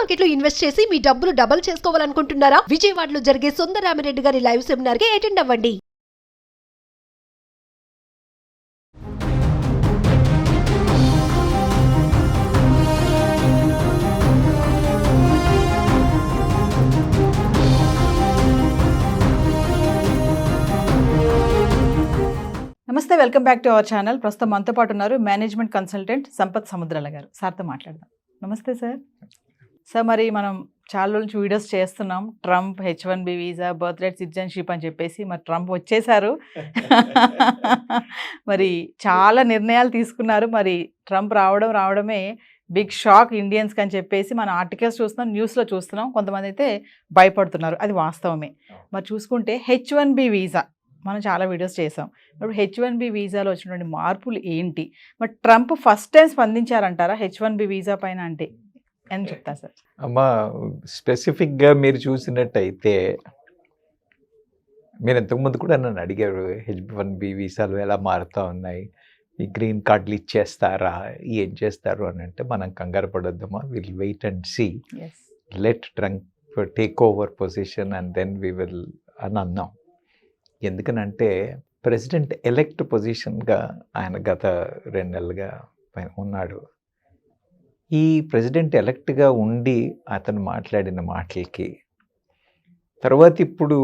Market లో invest చేసి మీ డబ్బులు డబుల్ చేసుకోవాలనుకుంటున్నారా? విజయవాడలో జరిగే సుందరరామిరెడ్డి గారి లైవ్ సెమినార్ కి అటెండ్ అవ్వండి. నమస్తే, welcome back to our channel. ప్రస్తుతం మనతో పాటు ఉన్నారు మేనేజ్మెంట్ కన్సల్టెంట్ సంపత్ సముద్రాల గారు. సార్తో మాట్లాడదాం. నమస్తే సార్. సార్, మరి మనం చాలా రోజుల నుంచి వీడియోస్ చేస్తున్నాం. Trump H1B visa, birth right citizenship అని చెప్పేసి. మరి ట్రంప్ వచ్చేసారు. మరి చాలా నిర్ణయాలు తీసుకున్నారు. మరి ట్రంప్ రావడమే బిగ్ షాక్ ఇండియన్స్కి అని చెప్పేసి మన ఆర్టికల్స్ చూస్తున్నాం, న్యూస్లో చూస్తున్నాం. కొంతమంది అయితే భయపడుతున్నారు, అది వాస్తవమే. మరి చూసుకుంటే H1B వీసా మనం చాలా వీడియోస్ చేసాం. ఇప్పుడు H1B వీసాలో వచ్చినటువంటి మార్పులు ఏంటి? మరి ట్రంప్ ఫస్ట్ టైం స్పందించారంటారా H1B వీసా పైన అంటే అని చెప్తారు సార్? అమ్మా, స్పెసిఫిక్గా మీరు చూసినట్టయితే, మీరు ఇంతకుముందు కూడా నన్ను అడిగారు H1B వీసాలు ఎలా మారుతూ ఉన్నాయి, ఈ గ్రీన్ కార్డులు ఇచ్చేస్తారా, ఏం చేస్తారు అని. అంటే మనం కంగారు పడొద్దమ్మా, will wait and see, let Trump take over position and then we will అని అన్నాం. ఎందుకనంటే ప్రెసిడెంట్ ఎలెక్ట్ పొజిషన్గా ఆయన గత 2 నెలలుగా ఉన్నాడు. ఈ ప్రెసిడెంట్ ఎలెక్ట్గా ఉండి అతను మాట్లాడిన మాటలకి తర్వాత ఇప్పుడు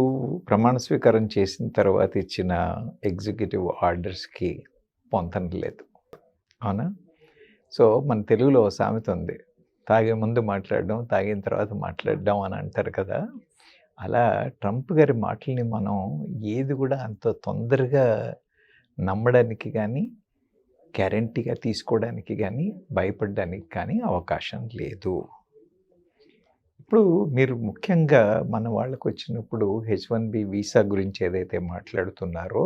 ప్రమాణ స్వీకారం చేసిన తర్వాత ఇచ్చిన ఎగ్జిక్యూటివ్ ఆర్డర్స్కి పొంతన లేదు, అవునా? సో మన తెలుగులో సామెత ఉంది, తాగే ముందు మాట్లాడడం, తాగిన తర్వాత మాట్లాడడం అని అంటారు కదా. అలా ట్రంప్ గారి మాటల్ని మనం ఏది కూడా అంత తొందరగా నమ్మడానికి కానీ, గ్యారంటీగా తీసుకోవడానికి కానీ, భయపడడానికి కానీ అవకాశం లేదు. ఇప్పుడు మీరు ముఖ్యంగా మన వాళ్ళకు వచ్చినప్పుడు H1B వీసా గురించి ఏదైతే మాట్లాడుతున్నారో,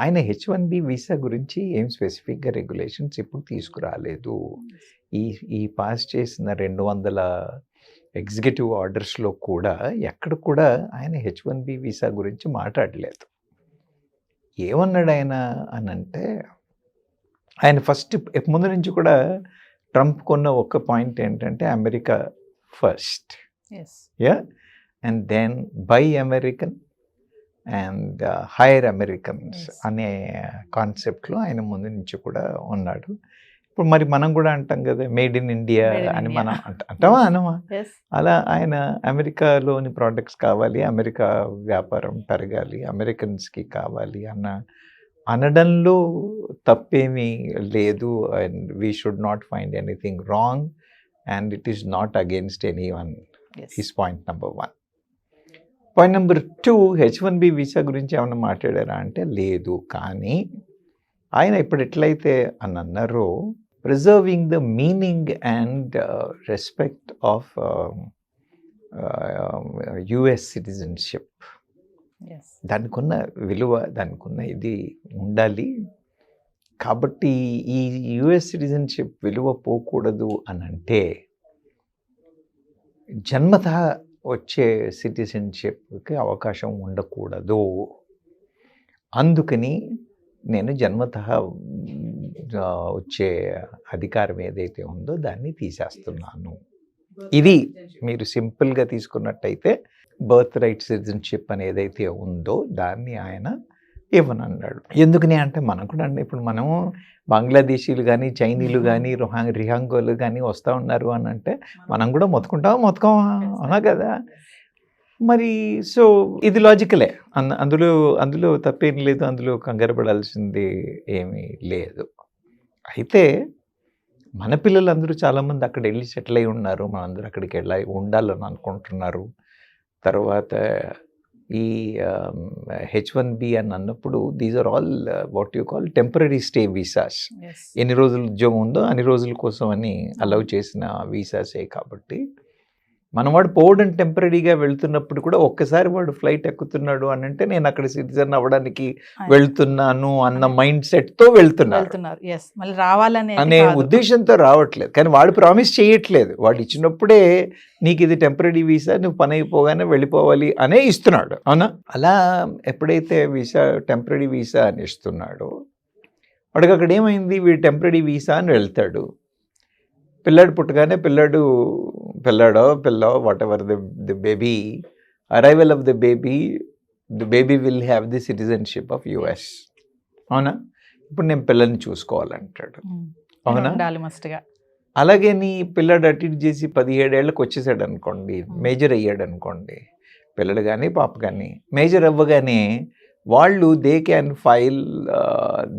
ఆయన H1B వీసా గురించి ఏం స్పెసిఫిక్గా రెగ్యులేషన్స్ ఇప్పుడు తీసుకురాలేదు. ఈ పాస్ చేసిన 200 ఎగ్జిక్యూటివ్ ఆర్డర్స్లో కూడా ఎక్కడ కూడా ఆయన H1B వీసా గురించి మాట్లాడలేదు. ఏమన్నాడు ఆయన అని అంటే, ఆయన ఫస్ట్ ముందు నుంచి కూడా ట్రంప్ కొన్న ఒక పాయింట్ ఏంటంటే America first, and then buy American and hire Americans అనే కాన్సెప్ట్లో ఆయన ముందు నుంచి కూడా ఉన్నాడు. ఇప్పుడు మరి మనం కూడా అంటాం కదా, మేడ్ ఇన్ ఇండియా అని మనం అంటామా అనమా? అలా ఆయన అమెరికాలోని ప్రోడక్ట్స్ కావాలి, అమెరికా వ్యాపారం పెరగాలి, అమెరికన్స్కి కావాలి అనడంలో తప్పేమీ లేదు. And we should not find anything wrong and it is not against any one is point number 1. Point number 2, H1B visa గురించి ఏమైనా మాట్లాడారా అంటే లేదు. కానీ ఆయన ఇప్పుడు ఎట్లయితే అని అన్నారో, preserving the meaning and respect of US citizenship, దానికున్న విలువ, దానికున్న ఇది ఉండాలి. కాబట్టి ఈ US సిటిజన్షిప్ విలువ పోకూడదు అని అంటే జన్మతః వచ్చే సిటిజన్షిప్కి అవకాశం ఉండకూడదు. అందుకని నేను జన్మతః వచ్చే అధికారం ఏదైతే ఉందో దాన్ని తీసేస్తున్నాను. ఇది మీరు సింపుల్గా తీసుకున్నట్టయితే బర్త్ రైట్ సిటిజన్షిప్ అని ఏదైతే ఉందో దాన్ని ఆయన ఇవ్వనన్నాడు. ఎందుకని అంటే మనం కూడా అంటే ఇప్పుడు మనము బంగ్లాదేశీలు కానీ, చైనీలు కానీ, రిహాంగోలు కానీ వస్తూ ఉన్నారు అని అంటే మనం కూడా మొత్తుకోమా అవునా కదా. మరి సో ఇది లాజికలే, అందులో తప్పేం లేదు, అందులో కంగారు పడాల్సింది ఏమీ లేదు. అయితే మన పిల్లలందరూ చాలామంది అక్కడ వెళ్ళి సెటిల్ అయి ఉన్నారు, మనందరూ అక్కడికి వెళ్ళి ఉండాలని అనుకుంటున్నారు. తర్వాత ఈ H1B అని అన్నప్పుడు these are all what you call temporary stay visas. ఎన్ని రోజులు ఉద్యోగం ఉందో అన్ని రోజుల కోసం అని అలౌ చేసిన వీసాసే. కాబట్టి మనవాడు పోవడం టెంపరీగా వెళ్తున్నప్పుడు కూడా ఒక్కసారి వాడు ఫ్లైట్ ఎక్కుతున్నాడు అని అంటే నేను అక్కడ సిటిజన్ అవ్వడానికి వెళ్తున్నాను అన్న మైండ్ సెట్తో వెళ్తున్నారు, అనే ఉద్దేశంతో రావట్లేదు. కానీ వాడు ప్రామిస్ చేయట్లేదు, వాడు ఇచ్చినప్పుడే నీకు ఇది టెంపరీ వీసా, నువ్వు పని అయిపోగానే వెళ్ళిపోవాలి అనే ఇస్తున్నాడు, అవునా? అలా ఎప్పుడైతే వీసా టెంపరీ వీసా అని ఇస్తున్నాడో వాడికి అక్కడ ఏమైంది, వీడు టెంపరీ వీసా అని వెళ్తాడు. పిల్లాడు పుట్టగానే పిల్లాడు pillow what ever the baby arrival of the baby will have the citizenship of US. అవునా? ఇప్పుడు నేను పిల్లల్ని చూసుకోవాలంటాడు. అవునా? ఉండాలి మస్ట్గా. అలాగే నీ పిల్లడు అటు ఇటు చేసి 17 ఏళ్ళకి వచ్చేసాడు అనుకోండి, మేజర్ అయ్యాడు అనుకోండి, పిల్లడు కానీ పాప కానీ మేజర్ అవ్వగానే వాళ్ళు they can file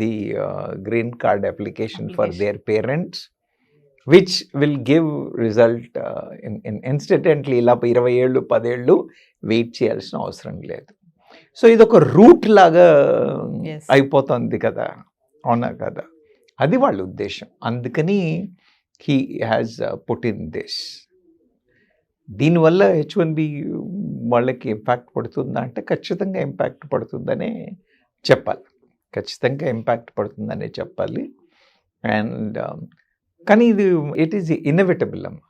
the green card application for their parents which will give result instantly. ఇలా 20 ఏళ్ళు 10 ఏళ్ళు వెయిట్ చేయాల్సిన అవసరం లేదు. సో ఇది ఒక రూట్ లాగా అయిపోతుంది కదా, అవునా కదా? అది వాళ్ళ ఉద్దేశం. అందుకని he has put in this. దీనివల్ల H1B వాళ్ళకి ఇంపాక్ట్ పడుతుందా అంటే ఖచ్చితంగా ఇంపాక్ట్ పడుతుందనే చెప్పాలి. ఖచ్చితంగా ఇంపాక్ట్ పడుతుందనే చెప్పాలి. అండ్ కానీ ఇది ఇట్ ఈజ్ ఇన్నెవిటబుల్ అమ్మ,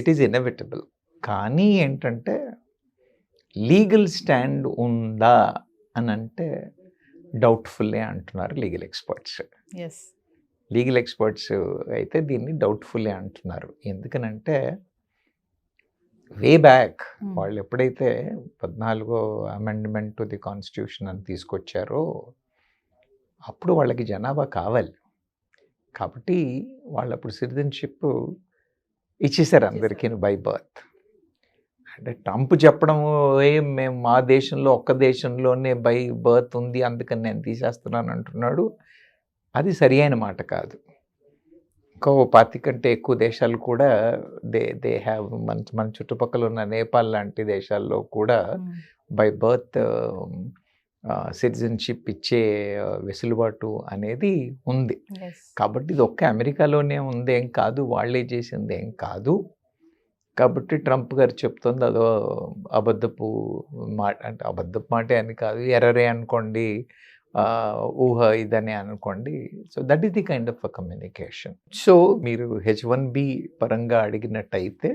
ఇట్ ఈజ్ ఇన్నెవిటబుల్. కానీ ఏంటంటే లీగల్ స్టాండ్ ఉందా అని అంటే డౌట్ఫుల్లే అంటున్నారు లీగల్ ఎక్స్పర్ట్స్. లీగల్ ఎక్స్పర్ట్స్ అయితే దీన్ని డౌట్ఫుల్లే అంటున్నారు. ఎందుకనంటే వే బ్యాక్ వాళ్ళు ఎప్పుడైతే 14వ అమెండ్మెంట్ టు ది కాన్స్టిట్యూషన్ అని తీసుకొచ్చారో అప్పుడు వాళ్ళకి జనాభా కావాలి కాబట్టి వాళ్ళు అప్పుడు సిటిజన్షిప్ ఇచ్చేసారు అందరికీ బై బర్త్. అంటే ట్రంప్ చెప్పడము మేము మా దేశంలో ఒక్క దేశంలోనే బై బర్త్ ఉంది అందుకని నేను తీసేస్తున్నాను అంటున్నాడు. అది సరి అయిన మాట కాదు. ఇంకో 25 కంటే ఎక్కువ దేశాలు కూడా దే హ్యావ్ మన చుట్టుపక్కల ఉన్న నేపాల్ లాంటి దేశాల్లో కూడా బై బర్త్ సిటిజన్షిప్ ఇచ్చే వెసులుబాటు అనేది ఉంది. కాబట్టి ఇది ఒక్క అమెరికాలోనే ఉందేం కాదు, వాళ్ళే చేసింది ఏం కాదు. కాబట్టి ట్రంప్ గారు చెప్తుంది అదో అబద్ధపు మాట, అంటే అబద్ధపు మాటే అని కాదు, ఎర్రరే అనుకోండి, ఊహ ఇదని అనుకోండి. So that is the kind of communication. So మీరు H1B పరంగా అడిగినట్టయితే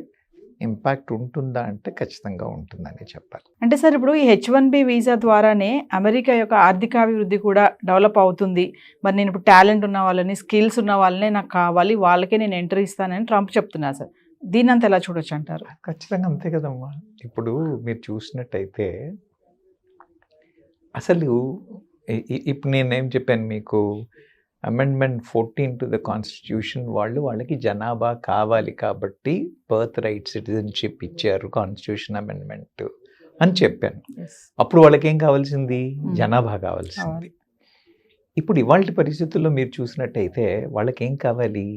ఇంపాక్ట్ ఉంటుందా అంటే ఖచ్చితంగా ఉంటుందని చెప్పాలి. అంటే సార్ ఇప్పుడు ఈ H1B వీసా ద్వారానే అమెరికా యొక్క ఆర్థికాభివృద్ధి కూడా డెవలప్ అవుతుంది. మరి నేను ఇప్పుడు టాలెంట్ ఉన్న వాళ్ళని, స్కిల్స్ ఉన్న వాళ్ళనే నాకు కావాలి, వాళ్ళకే నేను ఎంట్రీ ఇస్తానని ట్రంప్ చెప్తున్నారు సార్. దీన్ని అంతా ఎలా చూడొచ్చు అంటారు? ఖచ్చితంగా అంతే కదమ్మా. ఇప్పుడు మీరు చూసినట్టయితే అసలు ఇప్పుడు నేనేం చెప్పాను మీకు, అమెండ్మెంట్ 14 టు ద కాన్స్టిట్యూషన్ వాళ్ళకి జనాభా కావాలి కాబట్టి బర్త్ రైట్ సిటిజన్షిప్ ఇచ్చారు కాన్స్టిట్యూషన్ అమెండ్మెంట్ అని చెప్పాను. అప్పుడు వాళ్ళకి ఏం కావాల్సింది? జనాభా కావాల్సింది. ఇప్పుడు ఇవాళ పరిస్థితుల్లో మీరు చూసినట్టయితే వాళ్ళకి ఏం కావాలి?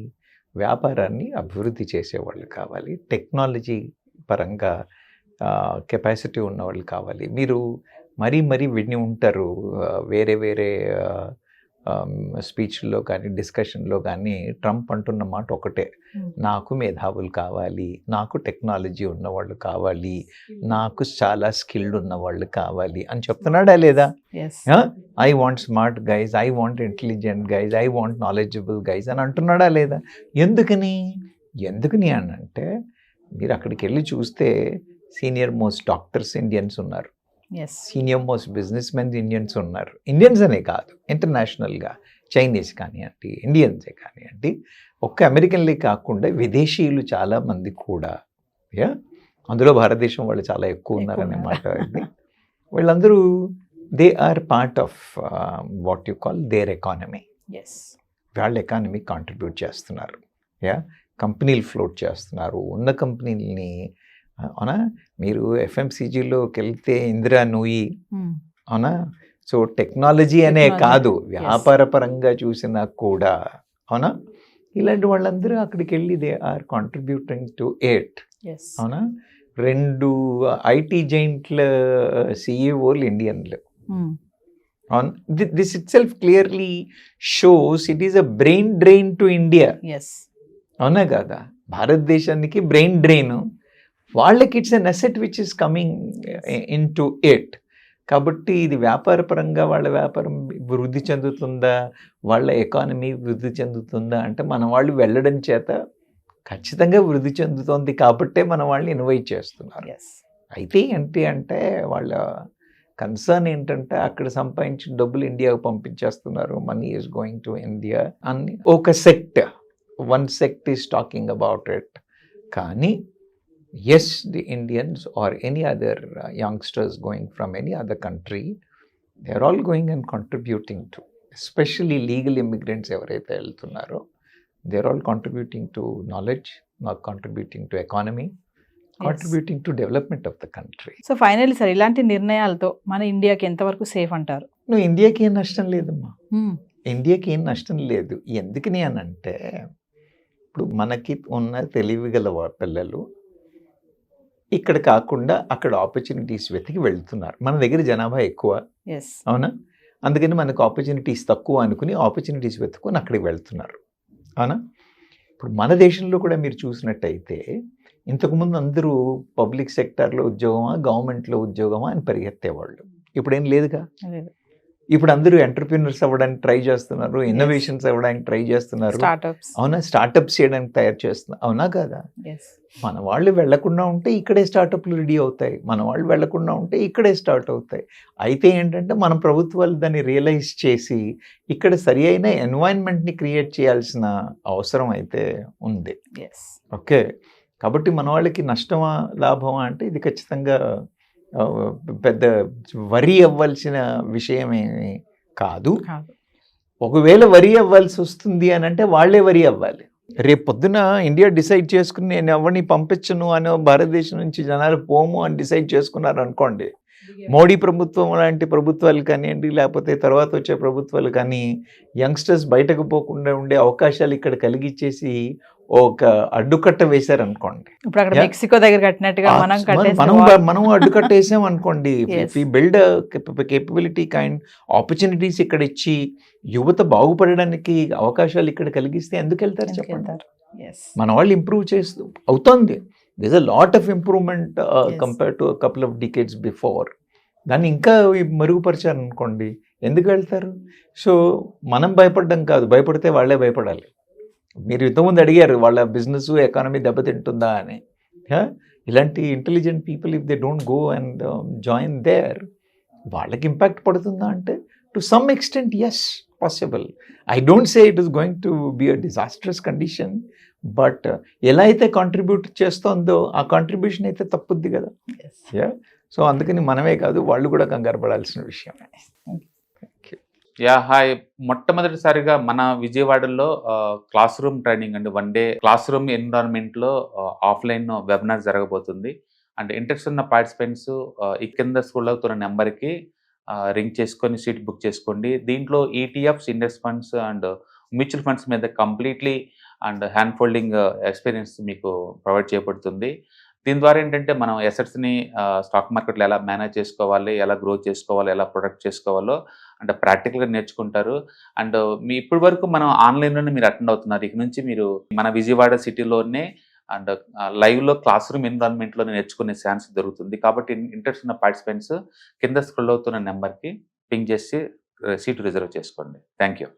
వ్యాపారాన్ని అభివృద్ధి చేసేవాళ్ళు కావాలి, టెక్నాలజీ పరంగా కెపాసిటీ ఉన్నవాళ్ళు కావాలి. మీరు మరీ విని ఉంటారు వేరే స్పీచ్లో కానీ డిస్కషన్లో కానీ ట్రంప్ అంటున్న మాట ఒకటే, నాకు మేధావులు కావాలి, నాకు టెక్నాలజీ ఉన్నవాళ్ళు కావాలి, నాకు చాలా స్కిల్డ్ ఉన్నవాళ్ళు కావాలి అని చెప్తున్నాడా లేదా? I want smart guys, I want intelligent guys, I want knowledgeable guys అని అంటున్నాడా లేదా? ఎందుకని అని అంటే మీరు అక్కడికి వెళ్ళి చూస్తే సీనియర్ మోస్ట్ డాక్టర్స్ ఇండియన్స్ ఉన్నారు, senior most business men Indians ఉన్నారు. ఇండియన్స్ అనే కాదు, ఇంటర్నేషనల్గా చైనీస్ కానివ్వండి, ఇండియన్సే కానివ్వండి, ఒక్క అమెరికన్లే కాకుండా విదేశీయులు చాలామంది కూడా, అందులో భారతదేశం వాళ్ళు చాలా ఎక్కువ ఉన్నారనే మాట. వీళ్ళందరూ they are part of what you call their economy. వాళ్ళ ఎకానమీ కాంట్రిబ్యూట్ చేస్తున్నారు, కంపెనీలు ఫ్లోట్ చేస్తున్నారు. ఉన్న కంపెనీలని అవునా, మీరు FMCGలోకి వెళ్తే ఇందిరా నూయి అవునా. సో టెక్నాలజీ అనే కాదు, వ్యాపార పరంగా చూసినా కూడా అవునా, ఇలాంటి వాళ్ళందరూ అక్కడికి వెళ్ళి they are contributing to it. అవునా, 2 IT జైంట్ల CEOలు ఇండియన్లు. అవును, this itself clearly shows it is a brain drain to India. అవునా కదా, భారతదేశానికి బ్రెయిన్ డ్రెయిన్, వాళ్ళకి it's an asset which is coming into it. కాబట్టి ఇది వ్యాపార పరంగా వాళ్ళ వ్యాపారం వృద్ధి చెందుతుందా, వాళ్ళ ఎకానమీ వృద్ధి చెందుతుందా అంటే మన వాళ్ళు వెళ్ళడం చేత ఖచ్చితంగా వృద్ధి చెందుతుంది. కాబట్టే మన వాళ్ళని ఇన్వైట్ చేస్తున్నారు. అయితే ఏంటి అంటే వాళ్ళ కన్సర్న్ ఏంటంటే అక్కడ సంపాదించిన డబ్బులు ఇండియాకు పంపించేస్తున్నారు, money is going to India అని ఒక sect, 1 sect is talking about it. కానీ yes, the Indians or any other youngsters going from any other country, they're all going and contributing to, especially legal immigrants ఎవరైతే వెళ్తున్నారో, they're all contributing to knowledge, not contributing to economy, contributing to development of the country. So finally sir ఇలాంటి నిర్ణయాలతో మన ఇండియాకి ఎంతవరకు safe అంటారు? నువ్వు ఇండియాకి ఏం నష్టం లేదమ్మా, ఇండియాకి ఏం నష్టం లేదు. ఎందుకని అని అంటే, ఇప్పుడు మనకి ఉన్న తెలివిగల పిల్లలు ఇక్కడ కాకుండా అక్కడ ఆపర్చునిటీస్ వెతికి వెళ్తున్నారు. మన దగ్గర జనాభా ఎక్కువ, ఎస్ అవునా? అందుకని మనకు ఆపర్చునిటీస్ తక్కువ అనుకుని ఆపర్చునిటీస్ వెతుకొని అక్కడికి వెళ్తున్నారు, అవునా? ఇప్పుడు మన దేశంలో కూడా మీరు చూసినట్టయితే ఇంతకుముందు అందరూ పబ్లిక్ సెక్టార్లో ఉద్యోగమా గవర్నమెంట్లో ఉద్యోగమా అని పరిగెత్తేవాళ్ళు. ఇప్పుడేం లేదుగా. ఇప్పుడు అందరూ ఎంటర్ప్రీనర్స్ అవ్వడానికి ట్రై చేస్తున్నారు, ఇన్నోవేషన్స్ అవ్వడానికి ట్రై చేస్తున్నారు, అవునా? స్టార్టప్స్ చేయడానికి తయారు చేస్తున్నారు, అవునా కదా? మన వాళ్ళు వెళ్లకుండా ఉంటే ఇక్కడే స్టార్టప్లు రెడీ అవుతాయి, మన వాళ్ళు వెళ్లకుండా ఉంటే ఇక్కడే స్టార్ట్ అవుతాయి. అయితే ఏంటంటే మన ప్రభుత్వాలు దాన్ని రియలైజ్ చేసి ఇక్కడ సరి అయిన ఎన్వైరన్మెంట్ని క్రియేట్ చేయాల్సిన అవసరం అయితే ఉంది. ఓకే, కాబట్టి మన వాళ్ళకి నష్టమా లాభమా అంటే ఇది ఖచ్చితంగా పెద్ద వరి అవ్వాల్సిన విషయమేమి కాదు. ఒకవేళ వరి అవ్వాల్సి వస్తుంది అని అంటే వాళ్ళే వరి అవ్వాలి. రేపు పొద్దున ఇండియా డిసైడ్ చేసుకుని నేను ఎవరిని పంపించను అని భారతదేశం నుంచి జనాలు పోము అని డిసైడ్ చేసుకున్నారు అనుకోండి, మోడీ ప్రభుత్వం లాంటి ప్రభుత్వాలు కానివ్వండి, లేకపోతే తర్వాత వచ్చే ప్రభుత్వాలు కానీ యంగ్స్టర్స్ బయటకు పోకుండా ఉండే అవకాశాలు ఇక్కడ కలిగించేసి ఒక అడ్డుకట్ట వేశారు అనుకోండి. ఇప్పుడు అక్కడ మెక్సికో దగ్గర కట్టినట్టుగా మనం అడ్డుకట్ట వేసాం అనుకోండి. బిల్డ్ కేపబిలిటీ కైండ్ ఆపర్చునిటీస్ ఇక్కడ ఇచ్చి యువత బాగుపడడానికి అవకాశాలు ఇక్కడ కలిగిస్తే ఎందుకు వెళ్తారు చెప్పండి? మన వాళ్ళు ఇంప్రూవ్ చేస్తూ అవుతుంది. This a lot of improvement compare to couple of decades before. దాన్ని ఇంకా మెరుగుపరిచారు అనుకోండి, ఎందుకు వెళ్తారు? సో మనం భయపడడం కాదు, భయపడితే వాళ్ళే భయపడాలి. మీరు ఇంతకుముందు అడిగారు వాళ్ళ బిజినెస్ ఎకానమీ దెబ్బతింటుందా అని. ఇలాంటి intelligent people if they don't go and join there, వాళ్ళకి ఇంపాక్ట్ పడుతుందా అంటే to some extent yes, possible. I don't say it is going to be a disastrous condition, but ఎలా అయితే కాంట్రిబ్యూట్ చేస్తుందో ఆ కాంట్రిబ్యూషన్ అయితే తప్పుద్ది కదా. సో అందుకని మనమే కాదు వాళ్ళు కూడా కంగారు పడాల్సిన విషయం. హాయ్, మొట్టమొదటిసారిగా మన విజయవాడలో క్లాస్ రూమ్ ట్రైనింగ్ అండి, 1 డే క్లాస్ రూమ్ ఎన్విరాన్మెంట్లో ఆఫ్లైన్ వెబినార్ జరగబోతుంది. అండ్ ఇంట్రెస్ట్ ఉన్న పార్టిసిపెంట్స్ ఈ కింద స్క్రోల్ అవుతున్న నెంబర్కి రింగ్ చేసుకొని సీట్ బుక్ చేసుకోండి. దీంట్లో ETFs, index funds and mutual funds మీద completely and hand holding experience మీకు ప్రొవైడ్ చేయబడుతుంది. దీని ద్వారా ఏంటంటే మనం ఎసెట్స్ని స్టాక్ మార్కెట్లో ఎలా మేనేజ్ చేసుకోవాలి, ఎలా గ్రో చేసుకోవాలి, ఎలా ప్రొడక్ట్ చేసుకోవాలో అంటే ప్రాక్టికల్గా నేర్చుకుంటారు. అండ్ మీ ఇప్పటి వరకు మనం ఆన్లైన్లోనే మీరు అటెండ్ అవుతున్నారు. ఇక నుంచి మీరు మన విజయవాడ సిటీలోనే అండ్ లైవ్లో క్లాస్ రూమ్ ఎన్విరాన్మెంట్లోనే నేర్చుకునే ఛాన్స్ దొరుకుతుంది. కాబట్టి ఇంట్రెస్ట్ ఉన్న పార్టిసిపెంట్స్ కింద స్క్రోల్ అవుతున్న నెంబర్కి పింగ్ చేసి సీటు రిజర్వ్ చేసుకోండి. Thank you.